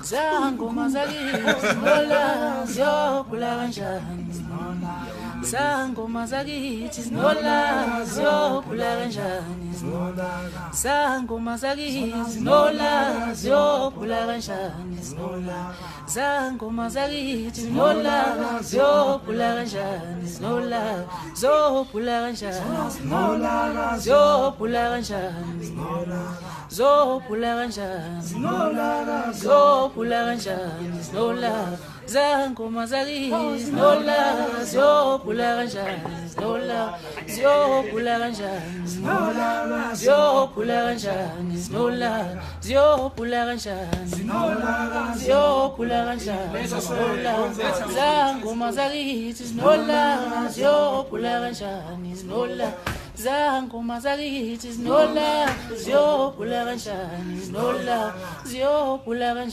Zangoma zakithi zinola ziyokula kanjani Zangoma zakithi zinola ziyokula kanjani Zangoma zakithi zinola ziyokula kanjani Zangoma zakithi zinola ziyokula kanjani ziyokula kanjani ziyokula kanjani ziyokula kanjani ziyokula kanjani Zangoma zakithi zinola ziyokula kanjani ziyokula kanjani ziyokula kanjani ziyokula kanjani ziyokula kanjani Zangoma zakithi zinola ziyokula kanjani Zangoma zakithi zinola ziyokula kanjani ziyokula kanjani